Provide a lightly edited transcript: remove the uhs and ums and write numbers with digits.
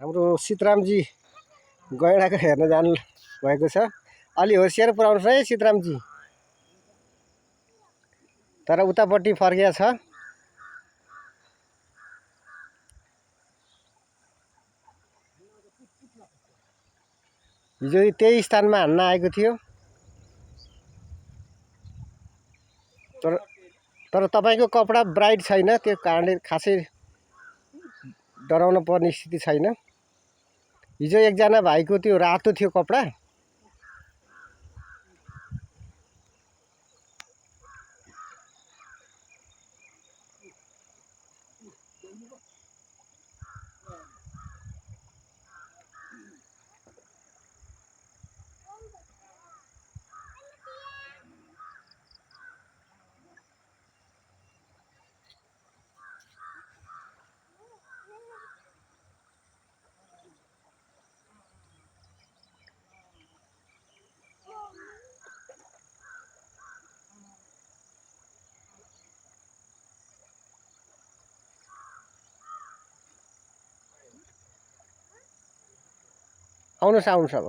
हाम्रो सीतारामजी गैँडाको हेर्न जानु भएको छ। अलि होसियार पुऱ्याउनुहोस् है सीतारामजी। तर उतापट्टि फर्किया छ। हिजो त्यही स्थानमा हान्न आएको थियो, तर तपाईँको कपडा ब्राइट छैन, त्यो कारणले खासै डराउन पर्ने स्थिति छैन। हिजो एकजना भाइको त्यो रातो थियो कपडा, आउनुहोस् आउनुहोस् अब।